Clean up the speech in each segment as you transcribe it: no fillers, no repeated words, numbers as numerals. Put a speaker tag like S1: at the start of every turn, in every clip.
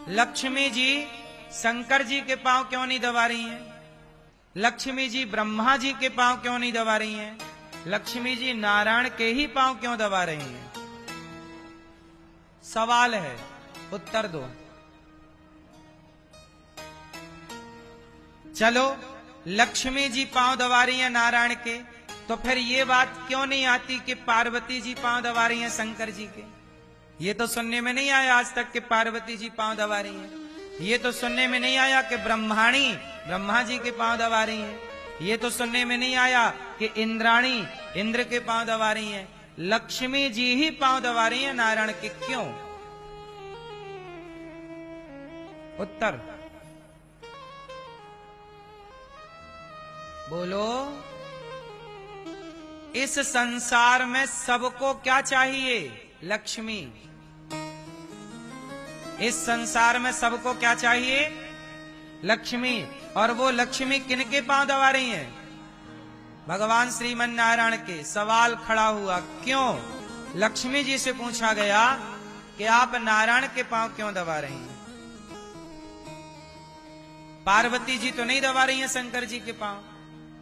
S1: लक्ष्मी जी शंकर जी के पांव क्यों नहीं दबा रही हैं? लक्ष्मी जी ब्रह्मा जी के पांव क्यों नहीं दबा रही हैं? लक्ष्मी जी नारायण के ही पांव क्यों दबा रही हैं? सवाल है, उत्तर दो। चलो लक्ष्मी जी पांव दबा रही हैं नारायण के, तो फिर ये बात क्यों नहीं आती कि पार्वती जी पांव दबा रही हैं शंकर जी के? ये तो सुनने में नहीं आया आज तक कि पार्वती जी पांव दबा रही हैं। ये तो सुनने में नहीं आया कि ब्रह्माणी ब्रह्मा जी के पांव दबा रही हैं। ये तो सुनने में नहीं आया कि इंद्राणी इंद्र के पांव दबा रही हैं। लक्ष्मी जी ही पांव दबा रही हैं नारायण के, क्यों? उत्तर बोलो। इस संसार में सबको क्या चाहिए? लक्ष्मी। इस संसार में सबको क्या चाहिए? लक्ष्मी। और वो लक्ष्मी किनके पांव दबा रही हैं? भगवान श्रीमन नारायण के। सवाल खड़ा हुआ, क्यों? लक्ष्मी जी से पूछा गया कि आप नारायण के पांव क्यों दबा रही हैं? पार्वती जी तो नहीं दबा रही हैं शंकर जी के पांव।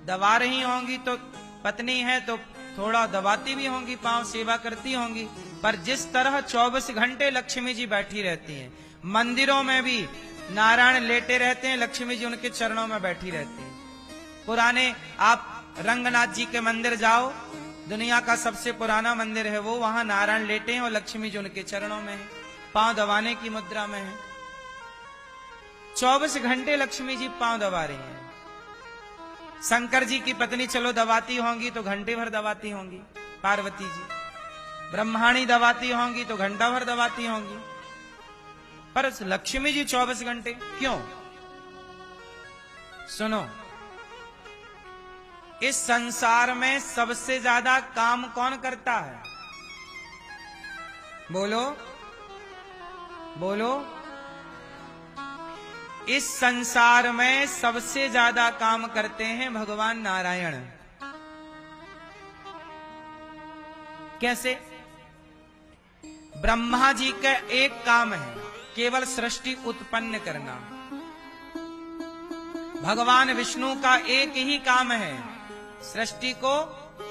S1: दबा रही होंगी तो पत्नी है तो थोड़ा दबाती भी होंगी, पांव सेवा करती होंगी, पर जिस तरह 24 घंटे लक्ष्मी जी बैठी रहती हैं, मंदिरों में भी नारायण लेटे रहते हैं, लक्ष्मी जी उनके चरणों में बैठी रहती हैं। पुराने आप रंगनाथ जी के मंदिर जाओ, दुनिया का सबसे पुराना मंदिर है वो, वहां नारायण लेटे हैं और लक्ष्मी जी उनके चरणों में है, पांव दबाने की मुद्रा में है। 24 घंटे लक्ष्मी जी पांव दबा रही हैं। शंकर जी की पत्नी चलो दबाती होंगी तो घंटे भर दबाती होंगी, पार्वती जी। ब्रह्माणी दबाती होंगी तो घंटा भर दबाती होंगी, पर लक्ष्मी जी 24 घंटे क्यों? सुनो, इस संसार में सबसे ज्यादा काम कौन करता है? बोलो बोलो। इस संसार में सबसे ज्यादा काम करते हैं भगवान नारायण। कैसे? ब्रह्मा जी का एक काम है केवल सृष्टि उत्पन्न करना। भगवान विष्णु का एक ही काम है सृष्टि को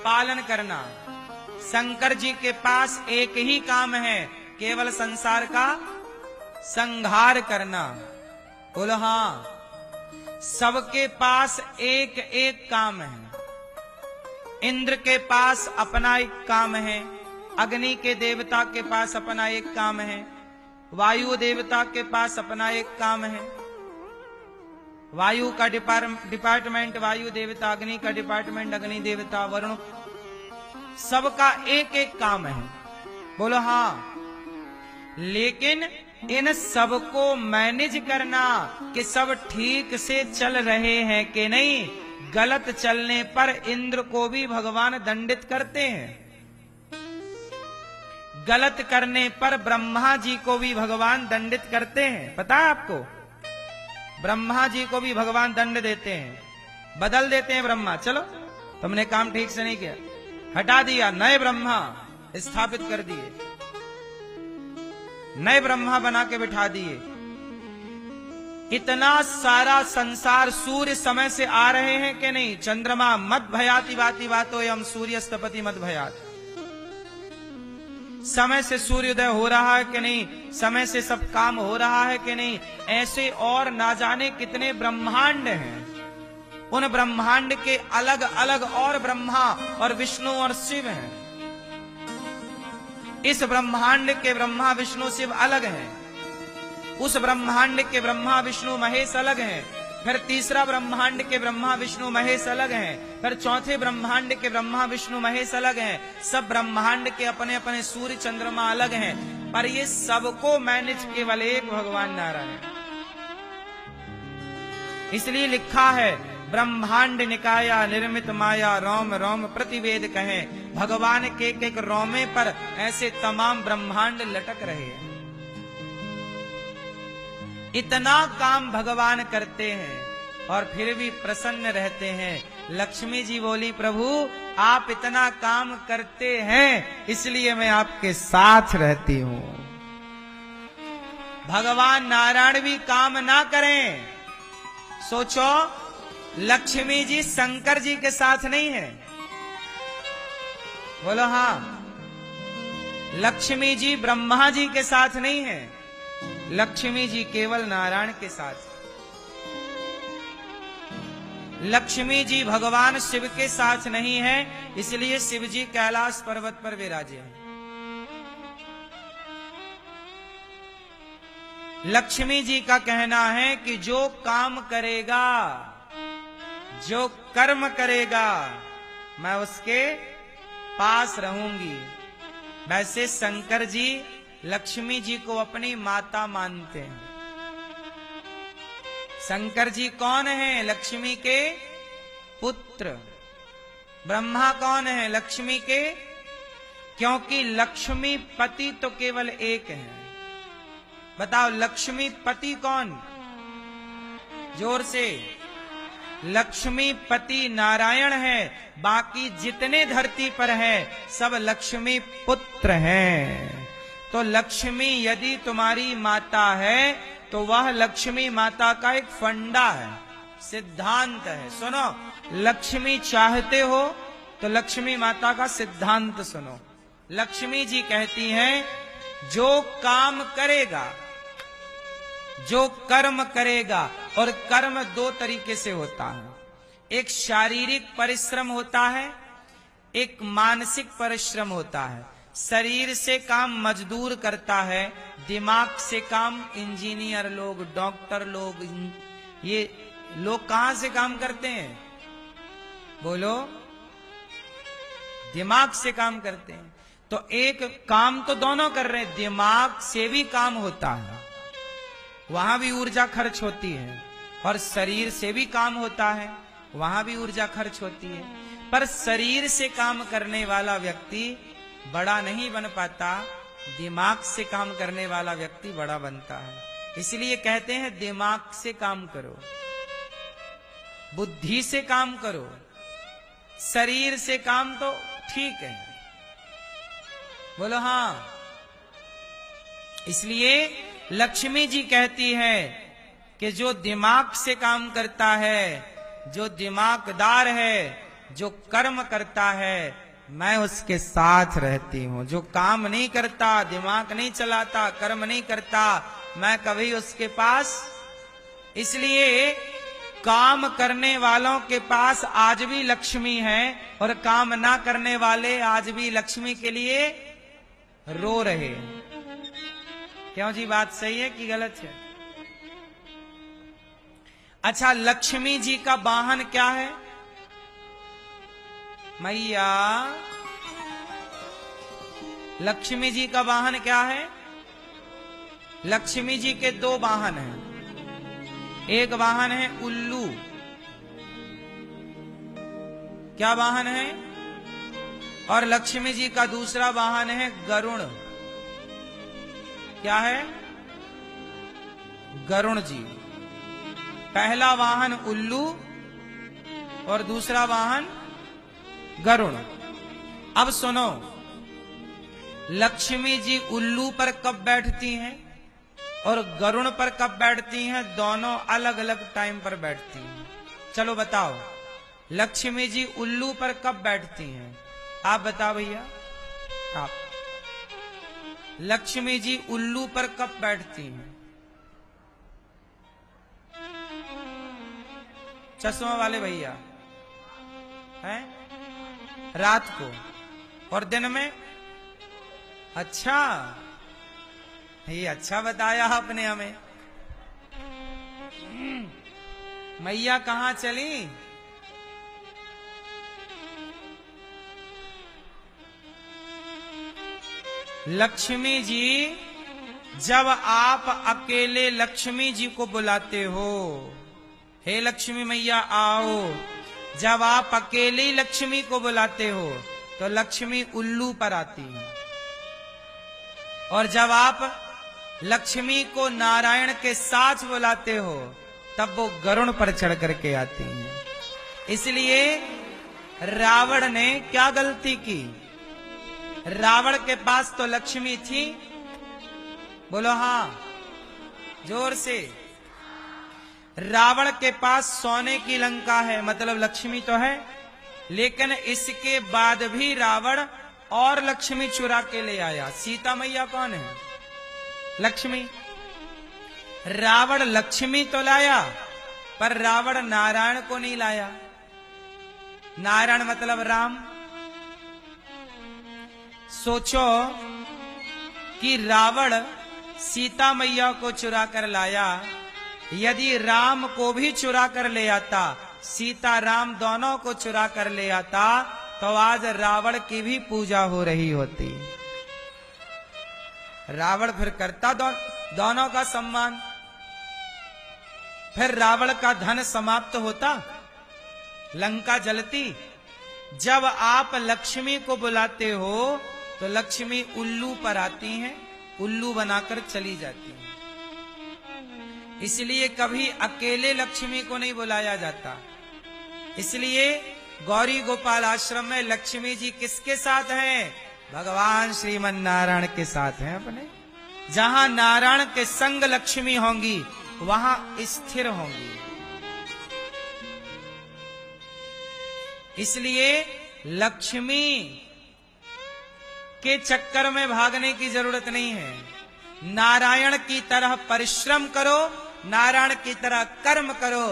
S1: पालन करना। शंकर जी के पास एक ही काम है केवल संसार का संहार करना। बोलो हाँ। सबके पास एक एक काम है। इंद्र के पास अपना एक काम है, अग्नि के देवता के पास अपना एक काम है, वायु देवता के पास अपना एक काम है। वायु का डिपार्टमेंट वायु देवता, अग्नि का डिपार्टमेंट अग्नि देवता, वरुण, सबका एक एक काम है। बोलो हाँ। लेकिन इन सबको मैनेज करना कि सब ठीक से चल रहे हैं कि नहीं, गलत चलने पर इंद्र को भी भगवान दंडित करते हैं। गलत करने पर ब्रह्मा जी को भी भगवान दंडित करते हैं। पता है आपको? ब्रह्मा जी को भी भगवान दंड देते हैं, बदल देते हैं। ब्रह्मा, चलो तुमने काम ठीक से नहीं किया, हटा दिया, नए ब्रह्मा स्थापित कर दिए, नए ब्रह्मा बना के बिठा दिए। इतना सारा संसार सूर्य समय से आ रहे हैं कि नहीं? चंद्रमा मद भयाति वाति वातो यम सूर्यस्तपति मद भयात। समय से सूर्योदय हो रहा है कि नहीं? समय से सब काम हो रहा है कि नहीं? ऐसे और ना जाने कितने ब्रह्मांड हैं। उन ब्रह्मांड के अलग अलग और ब्रह्मा और विष्णु और शिव हैं। इस ब्रह्मांड के ब्रह्मा विष्णु शिव अलग हैं। उस ब्रह्मांड के ब्रह्मा विष्णु महेश अलग हैं। फिर तीसरा ब्रह्मांड के ब्रह्मा विष्णु महेश अलग हैं। फिर चौथे ब्रह्मांड के ब्रह्मा विष्णु महेश अलग हैं। सब ब्रह्मांड के अपने अपने सूर्य चंद्रमा अलग हैं, पर ये सबको मैनेज केवल एक भगवान नारायण। इसलिए लिखा है ब्रह्मांड निकाया निर्मित माया रोम रोम प्रतिवेद कहें। भगवान के एक रोमे पर ऐसे तमाम ब्रह्मांड लटक रहे हैं। इतना काम भगवान करते हैं और फिर भी प्रसन्न रहते हैं। लक्ष्मी जी बोली, प्रभु आप इतना काम करते हैं इसलिए मैं आपके साथ रहती हूं। भगवान नारायण भी काम ना करें। सोचो, लक्ष्मी जी शंकर जी के साथ नहीं है, बोलो हाँ। लक्ष्मी जी ब्रह्मा जी के साथ नहीं है, लक्ष्मी जी केवल नारायण के साथ। लक्ष्मी जी भगवान शिव के साथ नहीं है, इसलिए शिव जी कैलाश पर्वत पर विराजे हैं। लक्ष्मी जी का कहना है कि जो काम करेगा, जो कर्म करेगा, मैं उसके पास रहूंगी। वैसे शंकर जी लक्ष्मी जी को अपनी माता मानते हैं। शंकर जी कौन है? लक्ष्मी के पुत्र। ब्रह्मा कौन है? लक्ष्मी के, क्योंकि लक्ष्मी पति तो केवल एक है। बताओ, लक्ष्मी पति कौन? जोर से। लक्ष्मी पति नारायण है, बाकी जितने धरती पर है सब लक्ष्मी पुत्र हैं। तो लक्ष्मी यदि तुम्हारी माता है तो वह लक्ष्मी माता का एक फंडा है, सिद्धांत है। सुनो, लक्ष्मी चाहते हो तो लक्ष्मी माता का सिद्धांत सुनो। लक्ष्मी जी कहती हैं, जो काम करेगा, जो कर्म करेगा, और कर्म दो तरीके से होता है। एक शारीरिक परिश्रम होता है, एक मानसिक परिश्रम होता है। शरीर से काम मजदूर करता है, दिमाग से काम इंजीनियर लोग, डॉक्टर लोग, ये लोग कहां से काम करते हैं? बोलो, दिमाग से काम करते हैं। तो एक काम तो दोनों कर रहे हैं, दिमाग से भी काम होता है, वहां भी ऊर्जा खर्च होती है, और शरीर से भी काम होता है, वहां भी ऊर्जा खर्च होती है। पर शरीर से काम करने वाला व्यक्ति बड़ा नहीं बन पाता, दिमाग से काम करने वाला व्यक्ति बड़ा बनता है। इसलिए कहते हैं दिमाग से काम करो, बुद्धि से काम करो। शरीर से काम तो ठीक है, बोलो हाँ। इसलिए लक्ष्मी जी कहती है कि जो दिमाग से काम करता है, जो दिमागदार है, जो कर्म करता है, मैं उसके साथ रहती हूं। जो काम नहीं करता, दिमाग नहीं चलाता, कर्म नहीं करता, मैं कभी उसके पास। इसलिए काम करने वालों के पास आज भी लक्ष्मी है, और काम ना करने वाले आज भी लक्ष्मी के लिए रो रहे। क्यों जी, बात सही है कि गलत है? अच्छा, लक्ष्मी जी का वाहन क्या है? मैया, लक्ष्मी जी का वाहन क्या है? लक्ष्मी जी के दो वाहन हैं। एक वाहन है उल्लू। क्या वाहन है? और लक्ष्मी जी का दूसरा वाहन है गरुण। क्या है? गरुण जी। पहला वाहन उल्लू और दूसरा वाहन गरुण। अब सुनो, लक्ष्मी जी उल्लू पर कब बैठती हैं और गरुण पर कब बैठती हैं? दोनों अलग अलग टाइम पर बैठती हैं। चलो बताओ, लक्ष्मी जी उल्लू पर कब बैठती हैं? आप बताओ भैया, आप। लक्ष्मी जी उल्लू पर कब बैठती हैं? चश्मा वाले भैया हैं? रात को। और दिन में? अच्छा, ये अच्छा बताया आपने हमें। मैया कहां चली? लक्ष्मी जी, जब आप अकेले लक्ष्मी जी को बुलाते हो, हे लक्ष्मी मैया आओ, जब आप अकेली लक्ष्मी को बुलाते हो तो लक्ष्मी उल्लू पर आती है, और जब आप लक्ष्मी को नारायण के साथ बुलाते हो तब वो गरुण पर चढ़ करके आती हैं। इसलिए रावण ने क्या गलती की? रावण के पास तो लक्ष्मी थी, बोलो हाँ, जोर से। रावण के पास सोने की लंका है, मतलब लक्ष्मी तो है, लेकिन इसके बाद भी रावण और लक्ष्मी चुरा के ले आया। सीता मैया कौन है? लक्ष्मी। रावण लक्ष्मी तो लाया, पर रावण नारायण को नहीं लाया। नारायण मतलब राम। सोचो कि रावण सीता मैया को चुरा कर लाया, यदि राम को भी चुरा कर ले आता, सीता राम दोनों को चुरा कर ले आता, तो आज रावण की भी पूजा हो रही होती। रावण फिर करता दोनों का सम्मान, फिर रावण का धन समाप्त होता, लंका जलती। जब आप लक्ष्मी को बुलाते हो तो लक्ष्मी उल्लू पर आती हैं, उल्लू बनाकर चली जाती हैं। इसलिए कभी अकेले लक्ष्मी को नहीं बुलाया जाता। इसलिए गौरी गोपाल आश्रम में लक्ष्मी जी किसके साथ हैं? भगवान श्रीमन नारायण के साथ हैं अपने। जहां नारायण के संग लक्ष्मी होंगी वहां स्थिर होंगी। इसलिए लक्ष्मी के चक्कर में भागने की जरूरत नहीं है। नारायण की तरह परिश्रम करो, नारायण की तरह कर्म करो।